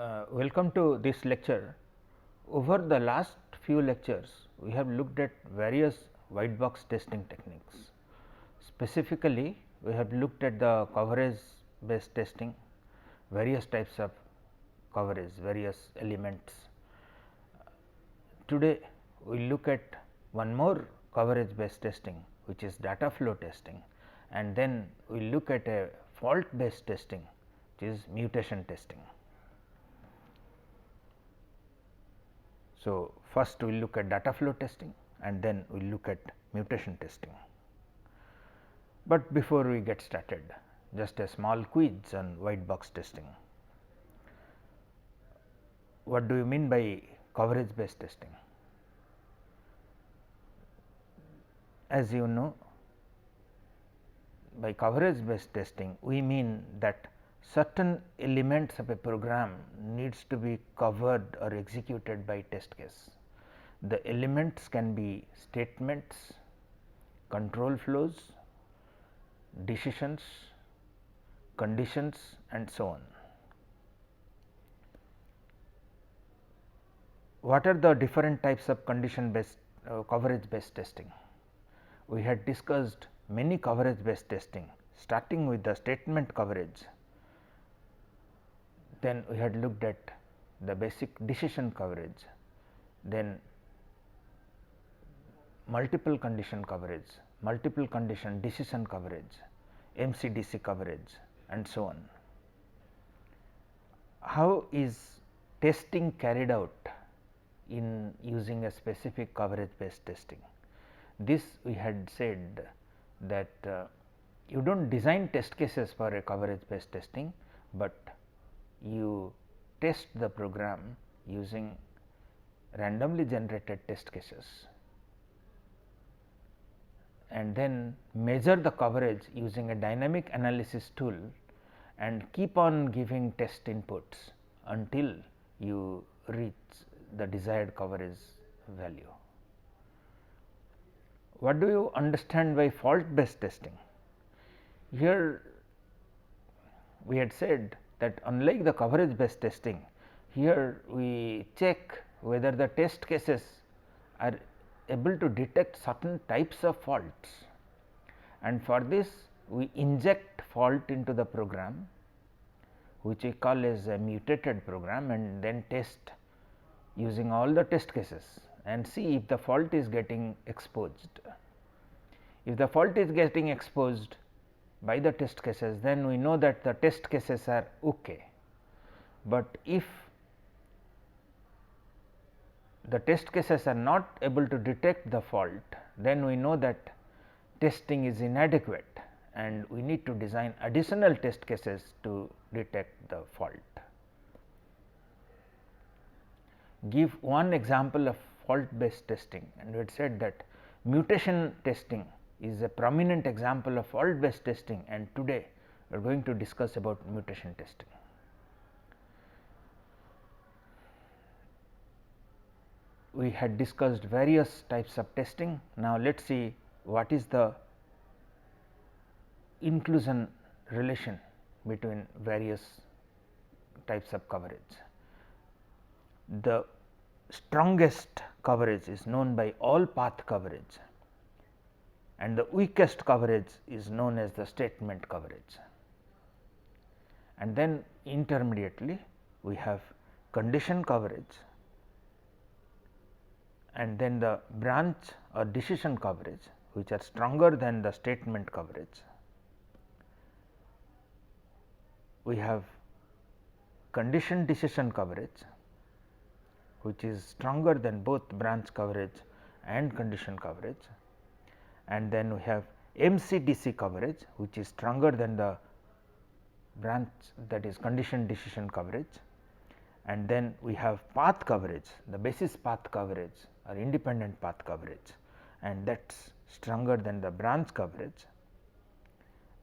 Welcome to this lecture. Over the last few lectures, we have looked at various white box testing techniques. Specifically, we have looked at the coverage based testing, various types of coverage, various elements. Today, we look at one more coverage based testing, which is data flow testing, and then we look at a fault based testing, which is mutation testing. So, first we will look at data flow testing and then we will look at mutation testing. But before we get started, just a small quiz on white box testing. What do you mean by coverage based testing? As you know, by coverage based testing, we mean that certain elements of a program needs to be covered or executed by test case. The elements can be statements, control flows, decisions, conditions and so on. What are the different types of condition based coverage based testing? We had discussed many coverage based testing, starting with the statement coverage. Then we had looked at the basic decision coverage, then multiple condition coverage, multiple condition decision coverage, MCDC coverage and so on. How is testing carried out in using a specific coverage based testing? This we had said that you do not design test cases for a coverage based testing, but you test the program using randomly generated test cases and then measure the coverage using a dynamic analysis tool and keep on giving test inputs until you reach the desired coverage value. What do you understand by fault based testing? Here we had said that unlike the coverage based testing, here we check whether the test cases are able to detect certain types of faults, and for this we inject fault into the program, which we call as a mutated program, and then test using all the test cases and see if the fault is getting exposed. If the fault is getting exposed by the test cases, then we know that the test cases are okay. But if the test cases are not able to detect the fault, then we know that testing is inadequate and we need to design additional test cases to detect the fault. Give one example of fault based testing, and we had said that mutation testing is a prominent example of fault based testing, and today we are going to discuss about mutation testing. We had discussed various types of testing. Now, let us see what is the inclusion relation between various types of coverage. The strongest coverage is known by all path coverage, and the weakest coverage is known as the statement coverage. And then intermediately we have condition coverage, and then the branch or decision coverage, which are stronger than the statement coverage. We have condition decision coverage, which is stronger than both branch coverage and condition coverage, and then we have MCDC coverage, which is stronger than the branch, that is condition decision coverage, and then we have path coverage, the basis path coverage or independent path coverage, and that is stronger than the branch coverage,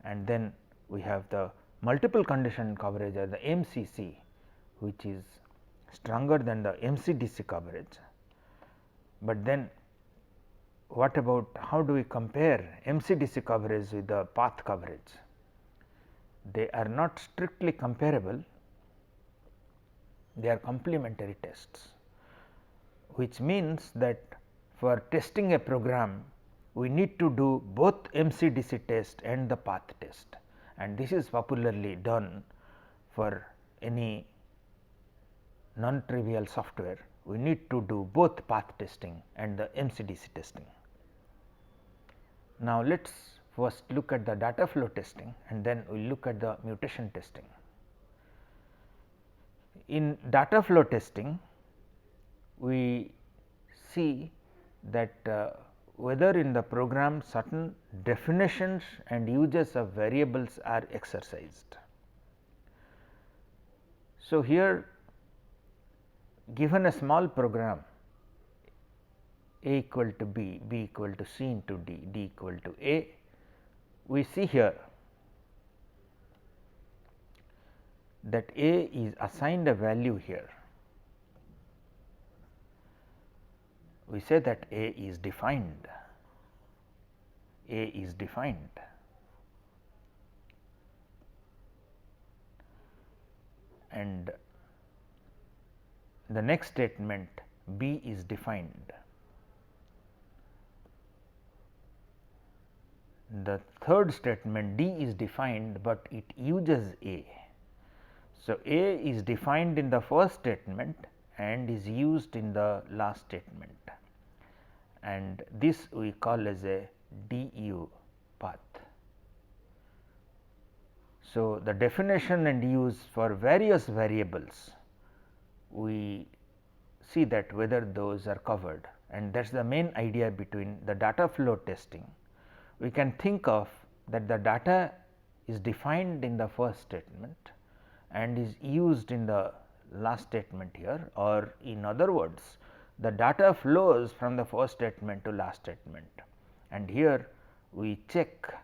and then we have the multiple condition coverage or the MCC, which is stronger than the MCDC coverage. But then what about how do we compare MCDC coverage with the path coverage? They are not strictly comparable. they are complementary tests, which means that for testing a program we need to do both MC/DC test and the path test, and this is popularly done for any non-trivial software. We need to do both path testing and the MC/DC testing. Now, let us first look at the data flow testing and then we will look at the mutation testing. In data flow testing, we see that whether in the program certain definitions and uses of variables are exercised. So, here given a small program a equal to b, b equal to c into d, d equal to a, we see here that a is assigned a value here. We say that a is defined, a is defined, and the next statement b is defined. The third statement d is defined, but it uses a. So, a is defined in the first statement and is used in the last statement, and this we call as a DU path. So, the definition and use for various variables, we see that whether those are covered, and that is the main idea between the data flow testing. We can think of that the data is defined in the first statement and is used in the last statement here, or in other words the data flows from the first statement to last statement, and here we check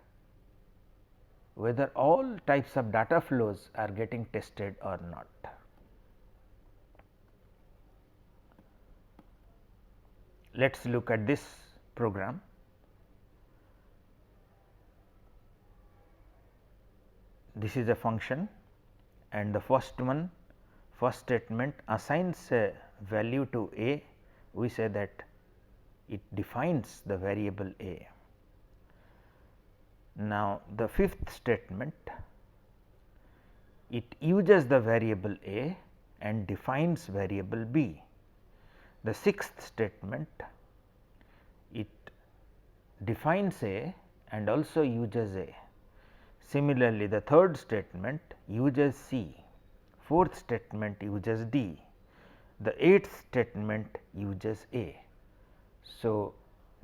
whether all types of data flows are getting tested or not. Let us look at this program. This is a function, and the first statement assigns a value to a. We say that it defines the variable a. Now, the fifth statement, it uses the variable a and defines variable b. The sixth statement, it defines a and also uses a. Similarly, the third statement uses c, fourth statement uses d, the eighth statement uses a. So,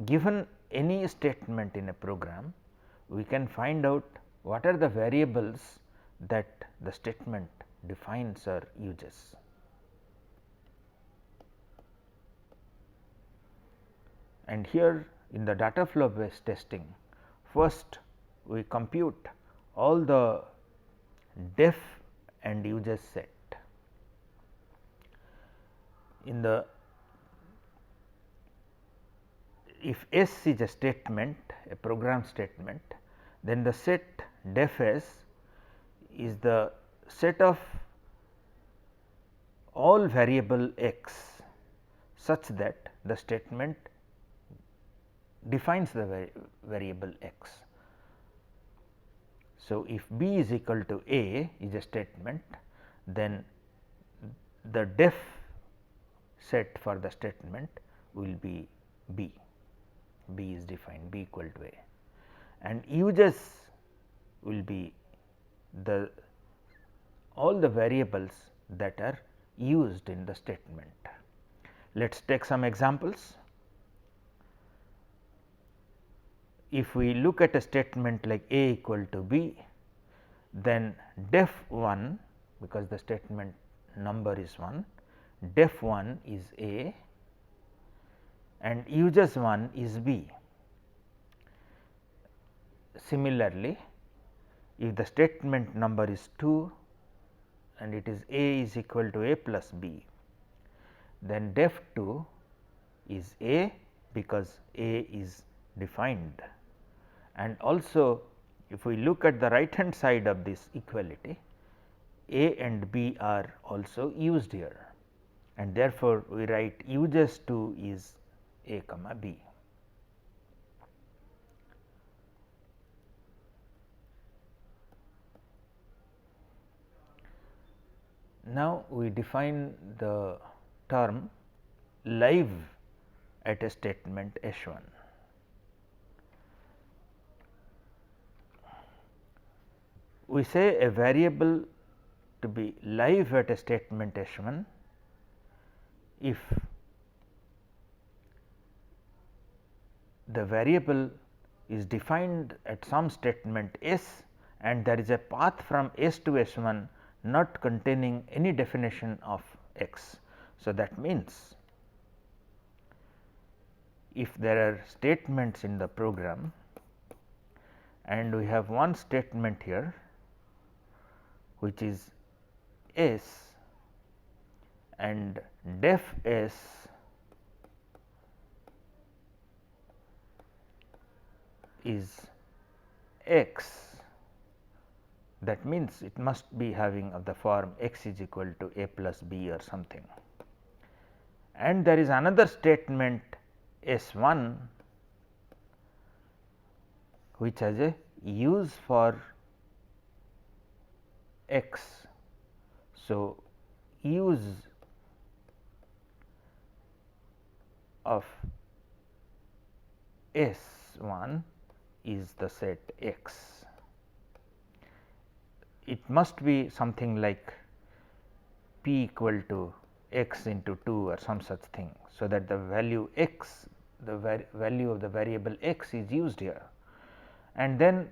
given any statement in a program, we can find out what are the variables that the statement defines or uses. And here in the data flow based testing, first we compute all the def and uses set. In the if S is a statement, a program statement, then the set def S is the set of all variable x such that the statement defines the variable x. So, if b is equal to a is a statement, then the def set for the statement will be b, b is defined, b equal to a, and uses will be the all the variables that are used in the statement. Let us take some examples. If we look at a statement like a equal to b, then def 1, because the statement number is 1, def 1 is a and uses 1 is b. Similarly, if the statement number is 2 and it is a is equal to a plus b, then def 2 is a because a is defined. And also if we look at the right hand side of this equality, A and B are also used here, and therefore, we write uses 2 is A comma B. Now, we define the term live at a statement S1. We say a variable to be live at a statement S1 if the variable is defined at some statement S and there is a path from S to S1 not containing any definition of x. So, that means, if there are statements in the program and we have one statement here which is S and def S is x, that means it must be having of the form x is equal to a plus b or something. And there is another statement S 1 which has a use for x. So, use of S 1 is the set x. It must be something like p equal to x into 2 or some such thing. So, that the value x, the value of the variable x is used here, and then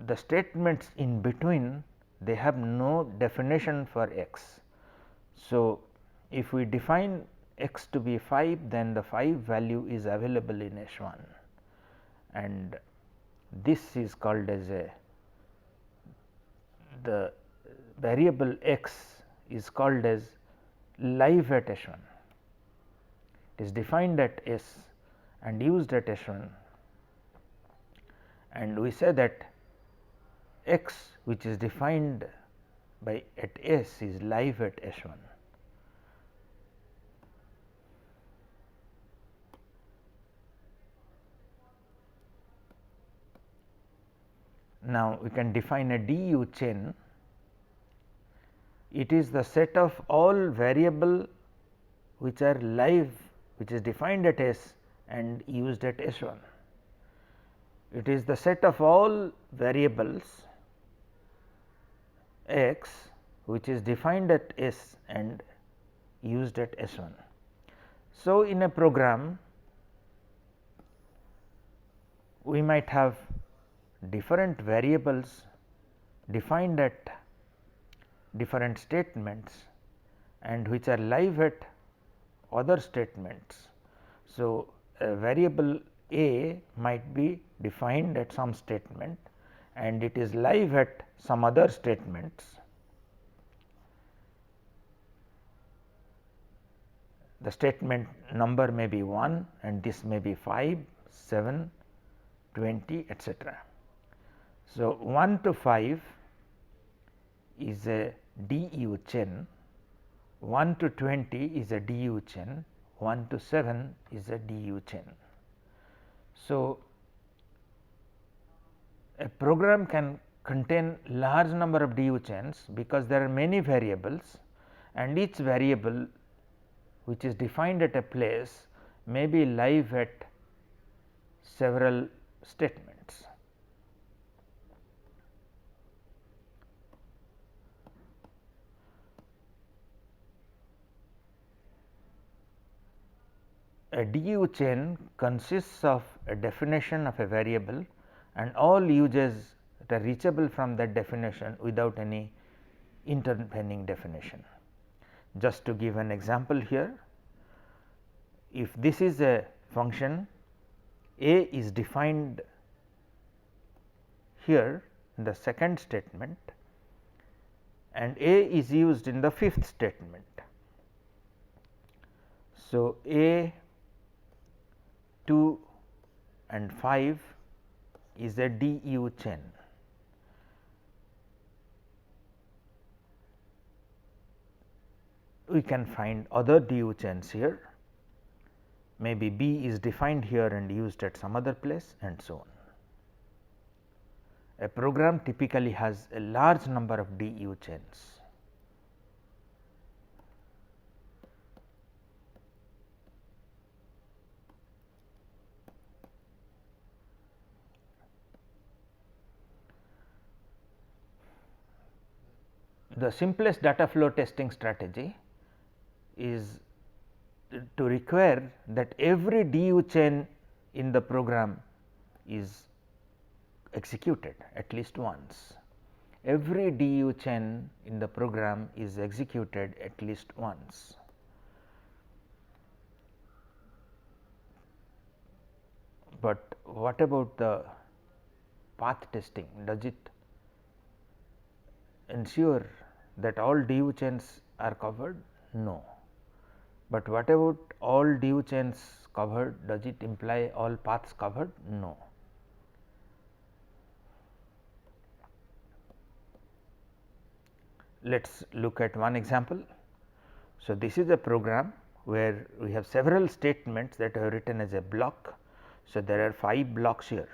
the statements in between they have no definition for x. So, if we define x to be 5, then the 5 value is available in S 1, and this is called as the variable x is called as live at S 1. It is defined at S and used at S 1, and we say that x which is defined by at S is live at S 1. Now, we can define a DU chain. It is the set of all variable which are live, which is defined at S and used at S 1. It is the set of all variables x which is defined at S and used at S 1. So, in a program we might have different variables defined at different statements and which are live at other statements. So, a variable a might be defined at some statement and it is live at some other statements. The statement number may be 1 and this may be 5, 7, 20, etc. So, 1 to 5 is a DU chain, 1 to 20 is a DU chain, 1 to 7 is a DU chain. So, a program can contain large number of DU chains because there are many variables and each variable which is defined at a place may be live at several statements. A DU chain consists of a definition of a variable and all uses that are reachable from that definition without any intervening definition. Just to give an example here, if this is a function, a is defined here in the second statement and a is used in the fifth statement. So, a 2 and 5 is a DU chain. we can find other DU chains here, maybe B is defined here and used at some other place, and so on. A program typically has a large number of DU chains. The simplest data flow testing strategy is to require that every DU chain in the program is executed at least once. Every DU chain in the program is executed at least once. But what about the path testing? Does it ensure that all DU chains are covered? No. But what about all DU chains covered? Does it imply all paths covered? No. Let us look at one example. So, this is a program where we have several statements that are written as a block. So, there are 5 blocks here,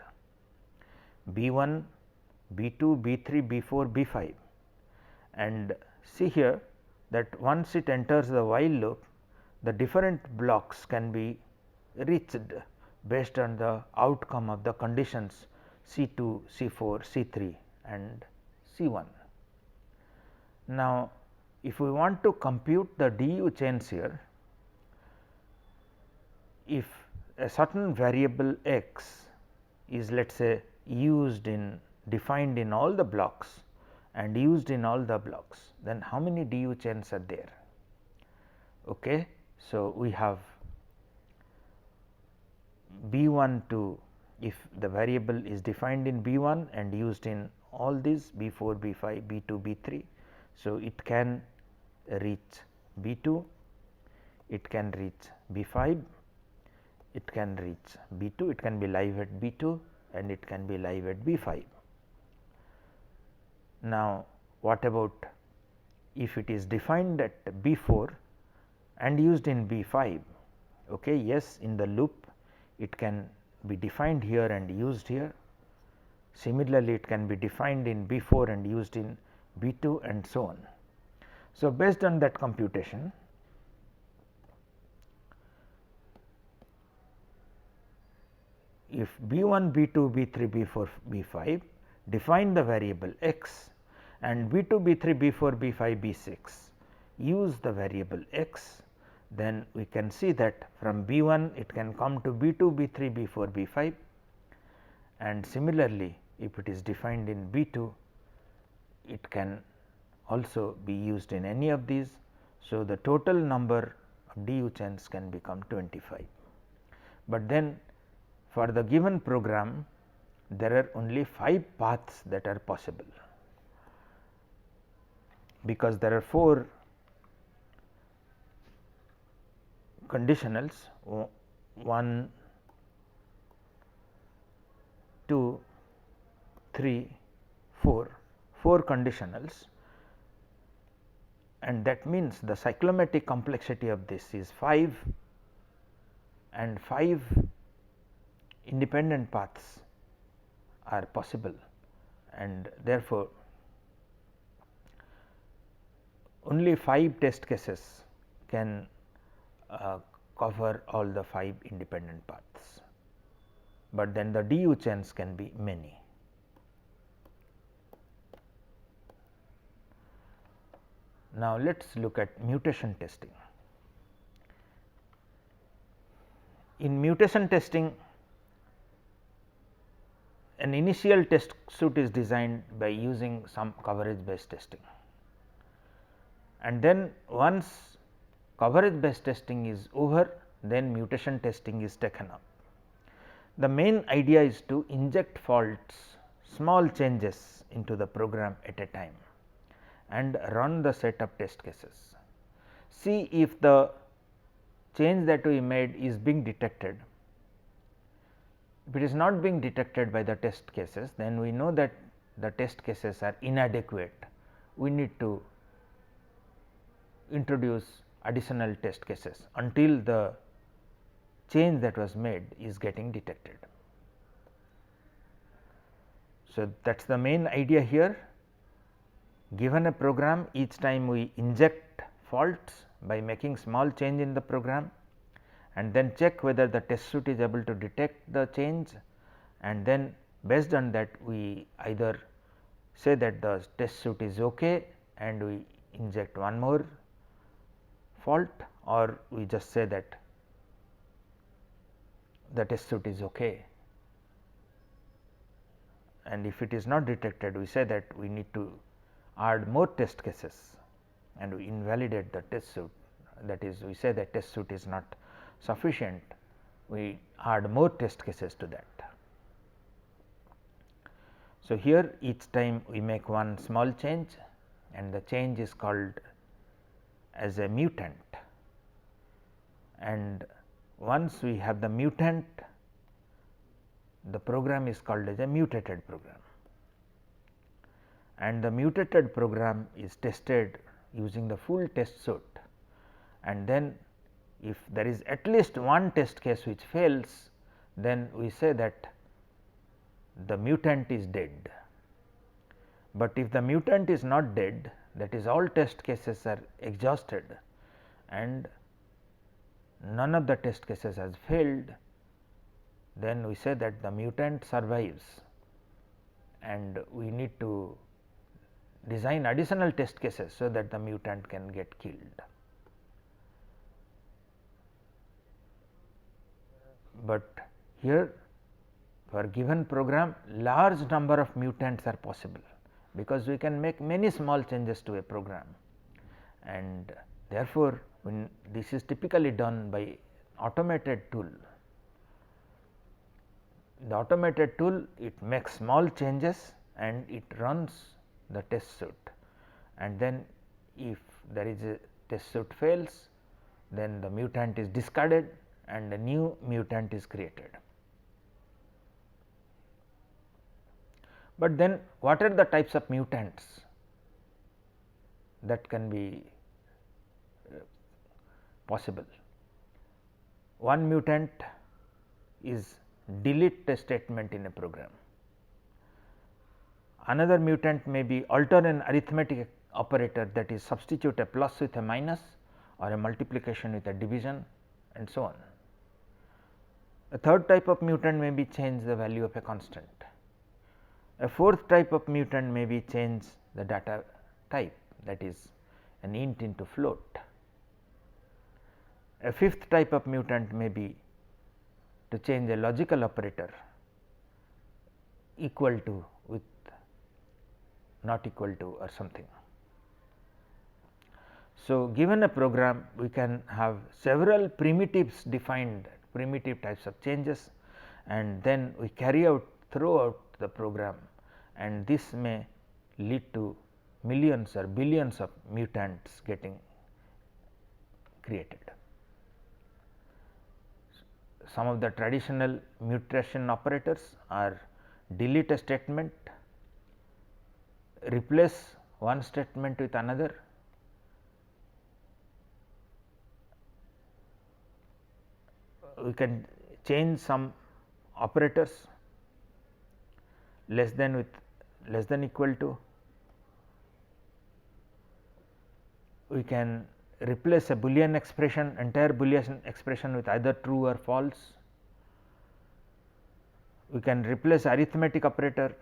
B 1, B 2, B 3, B 4, B 5, and see here that once it enters the while loop, the different blocks can be reached based on the outcome of the conditions C 2, C 4, C 3 and C 1. Now, if we want to compute the DU chains here, if a certain variable x is let us say used in defined in all the blocks and used in all the blocks, then how many DU chains are there? Okay. So, we have B 1 to, if the variable is defined in B 1 and used in all these B 4, B 5, B 2, B 3. So, it can reach B 2, it can reach B 5, it can reach B 2, it can be live at B 2 and it can be live at B 5. Now, what about if it is defined at B 4 and used in B 5? Okay, yes, in the loop it can be defined here and used here. Similarly, it can be defined in B 4 and used in B 2 and so on. So, based on that computation, if B 1, B 2, B 3, B 4, B 5 define the variable x and B 2, B 3, B 4, B 5, B 6 use the variable x, then we can see that from B 1 it can come to B 2, B 3, B 4, B 5, and similarly if it is defined in B 2 it can also be used in any of these. So, the total number of DU chains can become 25, but then for the given program there are only 5 paths that are possible, because there are 4 conditionals 1, 2, 3, 4 conditionals, and that means the cyclomatic complexity of this is 5 and 5 independent paths are possible, and therefore, only 5 test cases can cover all the 5 independent paths, but then the DU chains can be many. Now, let us look at mutation testing. In mutation testing, an initial test suite is designed by using some coverage based testing, and then once coverage based testing is over, then mutation testing is taken up. The main idea is to inject faults, small changes into the program at a time and run the set of test cases. See if the change that we made is being detected. If it is not being detected by the test cases, then we know that the test cases are inadequate. We need to introduce additional test cases until the change that was made is getting detected. So, that is the main idea here. Given a program, each time we inject faults by making small change in the program and then check whether the test suite is able to detect the change, and then based on that we either say that the test suite is okay and we inject one more fault, or we just say that the test suite is okay, and if it is not detected we say that we need to add more test cases and we invalidate the test suite, that is we say that test suite is not sufficient, we add more test cases to that. So, here each time we make one small change and the change is called as a mutant, and once we have the mutant, the program is called as a mutated program, and the mutated program is tested using the full test suite, and then if there is at least one test case which fails, then we say that the mutant is dead. But if the mutant is not dead, that is all test cases are exhausted and none of the test cases has failed, then we say that the mutant survives and we need to design additional test cases, so that the mutant can get killed. But here for given program, large number of mutants are possible, because we can make many small changes to a program, and therefore, when this is typically done by automated tool. The automated tool, it makes small changes and it runs the test suite, and then if there is a test suite fails, then the mutant is discarded and a new mutant is created. But then what are the types of mutants that can be possible? One mutant is delete a statement in a program. Another mutant may be alter an arithmetic operator, that is substitute a plus with a minus or a multiplication with a division, and so on. A third type of mutant may be change the value of a constant. A fourth type of mutant may be change the data type, that is an int into float. A fifth type of mutant may be to change a logical operator equal to with not equal to or something. So, given a program, we can have several primitives defined, primitive types of changes, and then we carry out throughout the program, and this may lead to millions or billions of mutants getting created. Some of the traditional mutation operators are delete a statement, replace one statement with another, we can change some operators less than with less than equal to, we can replace a Boolean expression, entire Boolean expression with either true or false, we can replace arithmetic operator,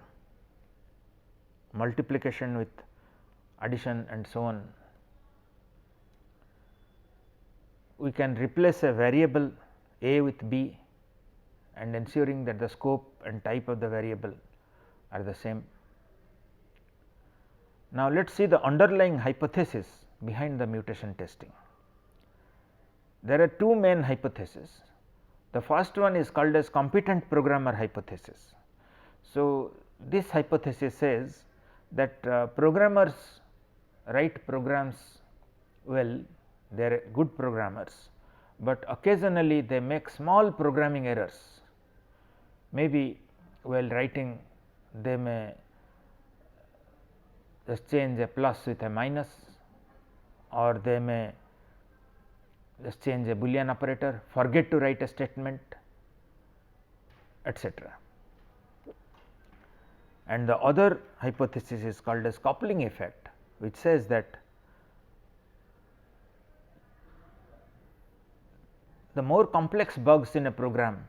multiplication with addition, and so on. We can replace a variable a with b and ensuring that the scope and type of the variable are the same. Now, let us see the underlying hypothesis behind the mutation testing. There are two main hypotheses. The first one is called as competent programmer hypothesis. So, this hypothesis says that programmers write programs well, they are good programmers, but occasionally they make small programming errors. Maybe while writing they may just change a plus with a minus, or they may just change a Boolean operator, forget to write a statement, etc. And the other hypothesis is called as coupling effect, which says that the more complex bugs in a program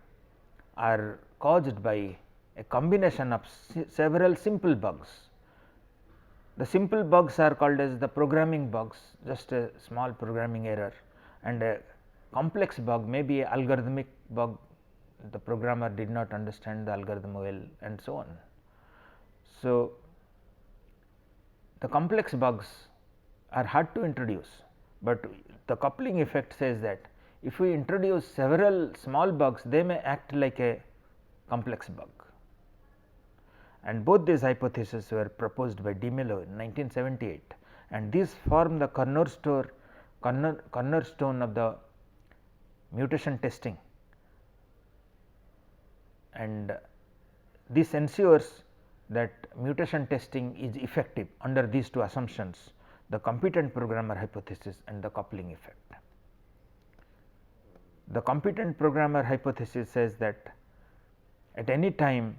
are caused by a combination of several simple bugs. The simple bugs are called as the programming bugs, just a small programming error, and a complex bug may be a algorithmic bug, the programmer did not understand the algorithm well, and so on. So, the complex bugs are hard to introduce, but the coupling effect says that if we introduce several small bugs, they may act like a complex bug. And both these hypotheses were proposed by DeMello in 1978, and these form the cornerstone of the mutation testing, and this ensures that mutation testing is effective under these two assumptions, the competent programmer hypothesis and the coupling effect. The competent programmer hypothesis says that at any time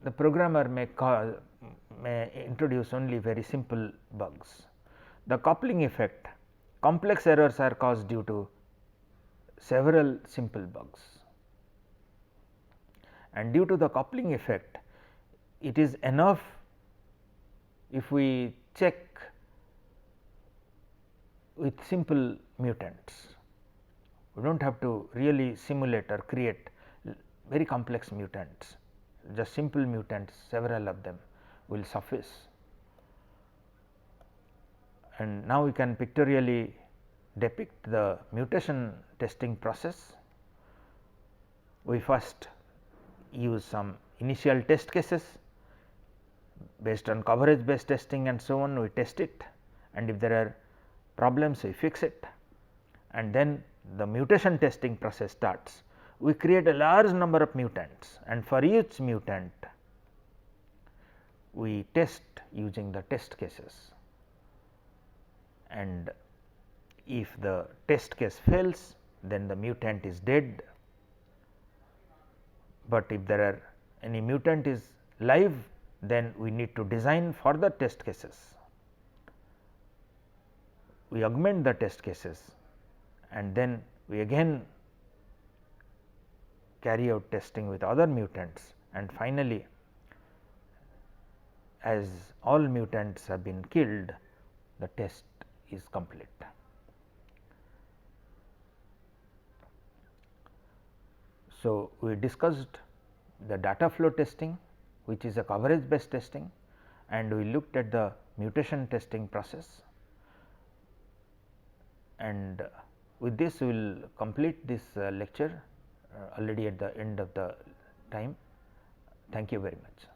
the programmer may introduce only very simple bugs. The coupling effect, complex errors are caused due to several simple bugs, and due to the coupling effect, it is enough if we check with simple mutants. We do not have to really simulate or create very complex mutants, just simple mutants, several of them will suffice. And now we can pictorially depict the mutation testing process. We first use some initial test cases based on coverage based testing and so on, we test it, and if there are problems we fix it, and then the mutation testing process starts. We create a large number of mutants, and for each mutant we test using the test cases, and if the test case fails, then the mutant is dead, but if there are any mutant is live, then we need to design further test cases. We augment the test cases, and then we again carry out testing with other mutants, and finally, as all mutants have been killed, the test is complete. So, we discussed the data flow testing, which is a coverage based testing, and we looked at the mutation testing process, and with this we will complete this lecture already at the end of the time. Thank you very much.